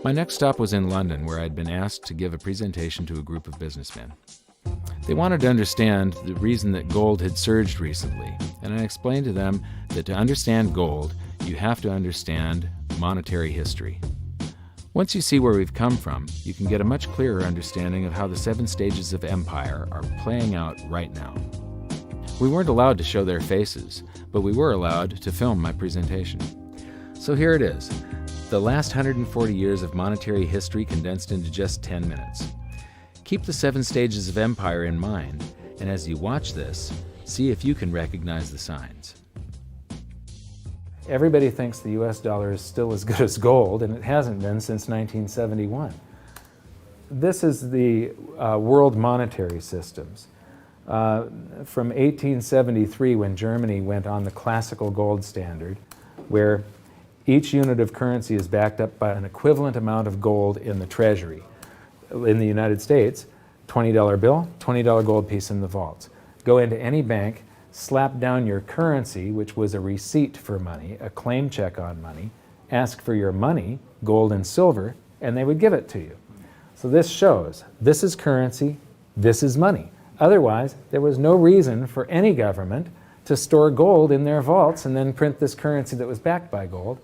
My next stop was in London, where I'd been asked to give a presentation to a group of businessmen. They wanted to understand the reason that gold had surged recently, and I explained to them that to understand gold, you have to understand monetary history. Once you see where we've come from, you can get a much clearer understanding of how the 7 stages of empire are playing out right now. We weren't allowed to show their faces, but we were allowed to film my presentation. So here it is, the last 140 years of monetary history condensed into just 10 minutes. Keep the 7 stages of empire in mind, and as you watch this, see if you can recognize the signs. Everybody thinks the US dollar is still as good as gold, and it hasn't been since 1971. This is the world monetary systems. From 1873, when Germany went on the classical gold standard, where each unit of currency is backed up by an equivalent amount of gold in the treasury. In the United States, $20 bill, $20 gold piece in the vaults. Go into any bank, slap down your currency, which was a receipt for money, a claim check on money, ask for your money, gold and silver, and they would give it to you. So this shows, this is currency, this is money. Otherwise, there was no reason for any government to store gold in their vaults and then print this currency that was backed by gold.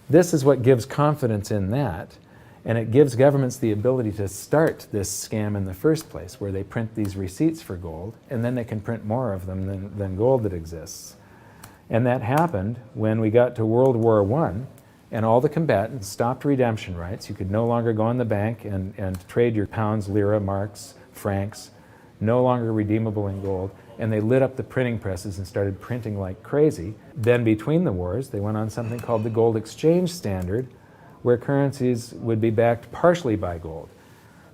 This is what gives confidence in that, and it gives governments the ability to start this scam in the first place, where they print these receipts for gold, and then they can print more of them than gold that exists. And that happened when we got to World War I, and all the combatants stopped redemption rights. You could no longer go in the bank and trade your pounds, lira, marks, francs, no longer redeemable in gold, and they lit up the printing presses and started printing like crazy. Then between the wars, they went on something called the gold exchange standard, where currencies would be backed partially by gold.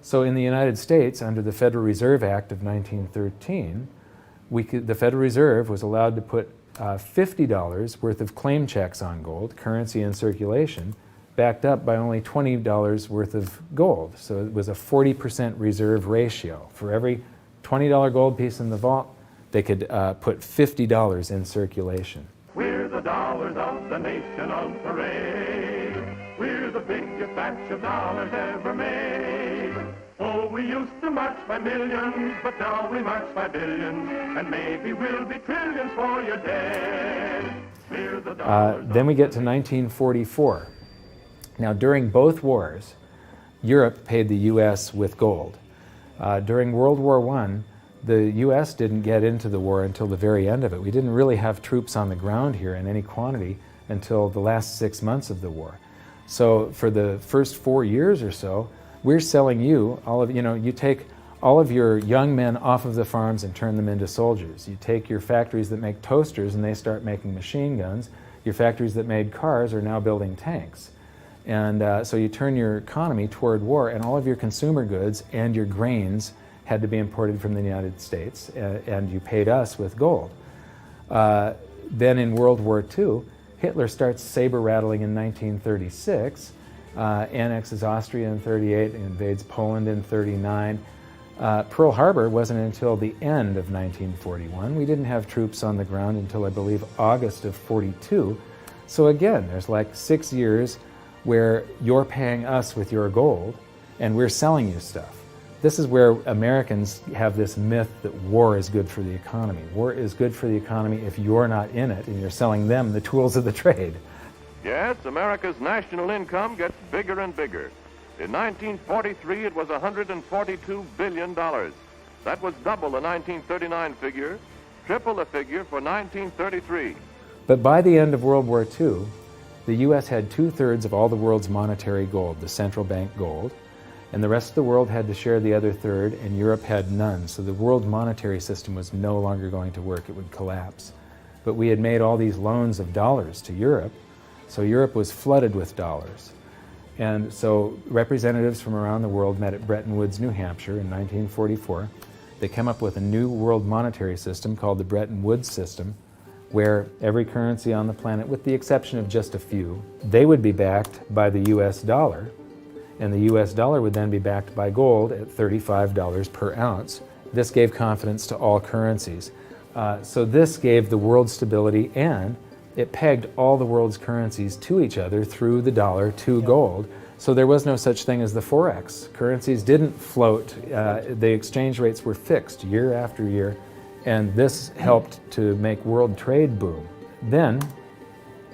So in the United States, under the Federal Reserve Act of 1913, the Federal Reserve was allowed to put $50 worth of claim checks on gold, currency in circulation, backed up by only $20 worth of gold. So it was a 40% reserve ratio. For every $20 gold piece in the vault, they could put $50 in circulation. We're the dollars of the nation on parade. We're the biggest batch of dollars ever made. Oh, we used to march by millions, but now we march by billions, and maybe we'll be trillions for your dead. We're the dollars. Then we get to 1944. Now, during both wars, Europe paid the U.S. with gold. During World War I, the U.S. didn't get into the war until the very end of it. We didn't really have troops on the ground here in any quantity until the last 6 months of the war. So for the first 4 years or so, we're selling you all of, you take all of your young men off of the farms and turn them into soldiers. You take your factories that make toasters and they start making machine guns. Your factories that made cars are now building tanks. And so you turn your economy toward war, and all of your consumer goods and your grains had to be imported from the United States, and you paid us with gold. Then in World War II, Hitler starts saber rattling in 1936, annexes Austria in 38, invades Poland in 39. Pearl Harbor wasn't until the end of 1941. We didn't have troops on the ground until, I believe, August of 42. So again, there's like 6 years where you're paying us with your gold and we're selling you stuff. This is where Americans have this myth that war is good for the economy. War is good for the economy if you're not in it and you're selling them the tools of the trade. Yes, America's national income gets bigger and bigger. In 1943, it was $142 billion. That was double the 1939 figure, triple the figure for 1933. But by the end of World War II, the U.S. had 2/3 of all the world's monetary gold, the central bank gold, and the rest of the world had to share the other third, and Europe had none. So the world monetary system was no longer going to work. It would collapse. But we had made all these loans of dollars to Europe, so Europe was flooded with dollars. And so representatives from around the world met at Bretton Woods, New Hampshire in 1944. They came up with a new world monetary system called the Bretton Woods system, where every currency on the planet, with the exception of just a few, they would be backed by the US dollar, and the US dollar would then be backed by gold at $35 per ounce. This gave confidence to all currencies. So this gave the world stability, and it pegged all the world's currencies to each other through the dollar to gold, So there was no such thing as the Forex. Currencies didn't float. The exchange rates were fixed year after year, and this helped to make world trade boom. Then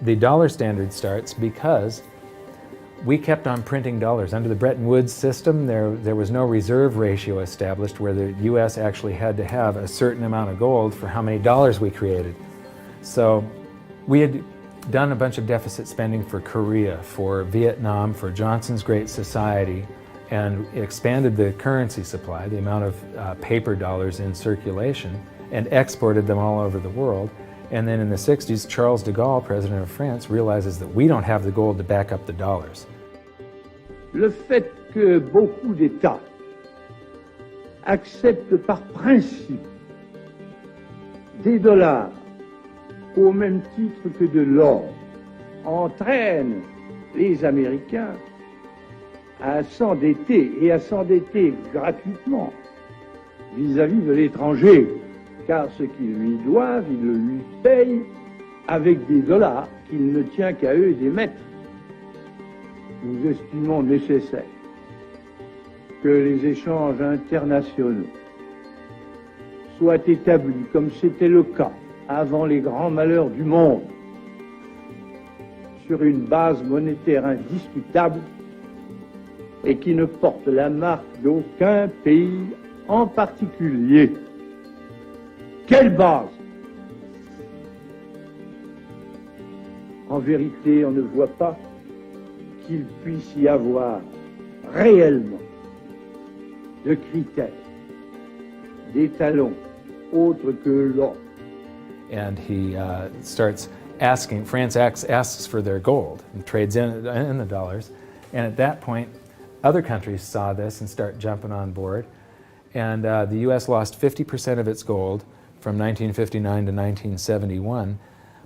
the dollar standard starts because we kept on printing dollars. Under the Bretton Woods system, there was no reserve ratio established where the US actually had to have a certain amount of gold for how many dollars we created. So we had done a bunch of deficit spending for Korea, for Vietnam, for Johnson's Great Society, and expanded the currency supply, the amount of paper dollars in circulation, and exported them all over the world. And then in the 60s, Charles de Gaulle, president of France, realizes that we don't have the gold to back up the dollars. Le fait que beaucoup d'États acceptent par principe des dollars au même titre que de l'or entraîne les Américains à s'endetter et à s'endetter gratuitement vis-à-vis de l'étranger, car ce qu'ils lui doivent, ils le lui payent avec des dollars qu'il ne tient qu'à eux d'émettre. Nous estimons nécessaire que les échanges internationaux soient établis comme c'était le cas avant les grands malheurs du monde, sur une base monétaire indiscutable et qui ne porte la marque d'aucun pays en particulier. Quelle base? En vérité, on ne voit pas qu'il puisse y avoir réellement de critères, d'étalons autres que l'or. And he starts asking, France asks for their gold and trades in the dollars. And at that point, other countries saw this and start jumping on board. And the US lost 50% of its gold from 1959 to 1971.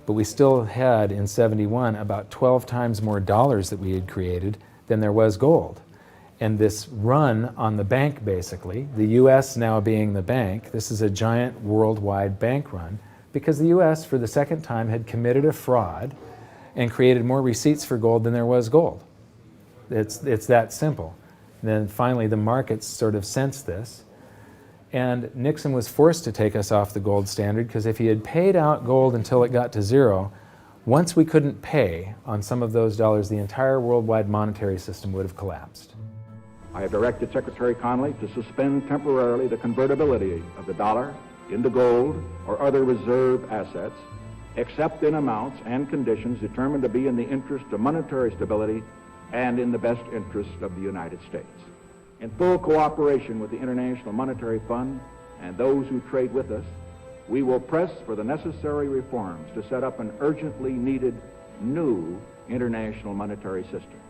But we still had, in 71, about 12 times more dollars that we had created than there was gold. And this run on the bank, basically, the US now being the bank, this is a giant worldwide bank run, because the US, for the second time, had committed a fraud and created more receipts for gold than there was gold. It's that simple. And then finally, the markets sort of sensed this. And Nixon was forced to take us off the gold standard because if he had paid out gold until it got to zero, once we couldn't pay on some of those dollars, the entire worldwide monetary system would have collapsed. I have directed Secretary Connally to suspend temporarily the convertibility of the dollar into gold or other reserve assets, except in amounts and conditions determined to be in the interest of monetary stability and in the best interest of the United States. In full cooperation with the International Monetary Fund and those who trade with us, we will press for the necessary reforms to set up an urgently needed new international monetary system.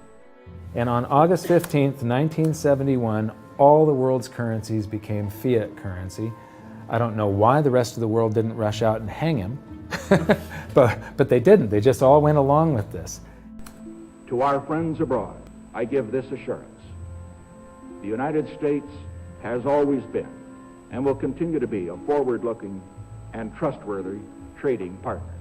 And on August 15th, 1971, all the world's currencies became fiat currency. I don't know why the rest of the world didn't rush out and hang him, but they didn't. They just all went along with this. To our friends abroad, I give this assurance. The United States has always been and will continue to be a forward-looking and trustworthy trading partner.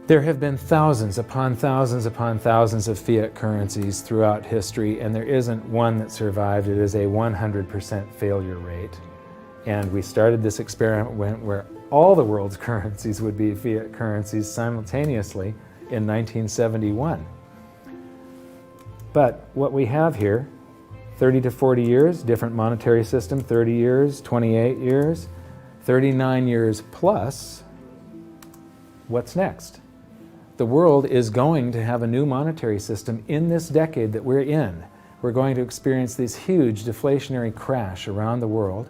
There have been thousands upon thousands upon thousands of fiat currencies throughout history, and there isn't one that survived. It is a 100% failure rate. And we started this experiment where all the world's currencies would be fiat currencies simultaneously in 1971. But what we have here, 30 to 40 years, different monetary system, 30 years, 28 years, 39 years plus, what's next? The world is going to have a new monetary system in this decade that we're in. We're going to experience this huge deflationary crash around the world.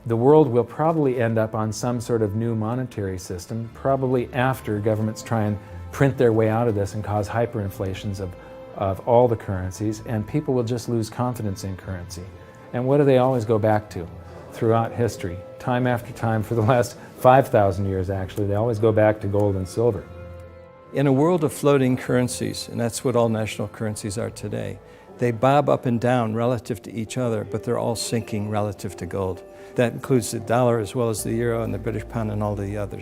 The world will probably end up on some sort of new monetary system, probably after governments try and print their way out of this and cause hyperinflations of all the currencies, and people will just lose confidence in currency. And what do they always go back to throughout history? Time after time, for the last 5,000 years actually, they always go back to gold and silver. In a world of floating currencies, and that's what all national currencies are today, they bob up and down relative to each other, but they're all sinking relative to gold. That includes the dollar as well as the euro and the British pound and all the others.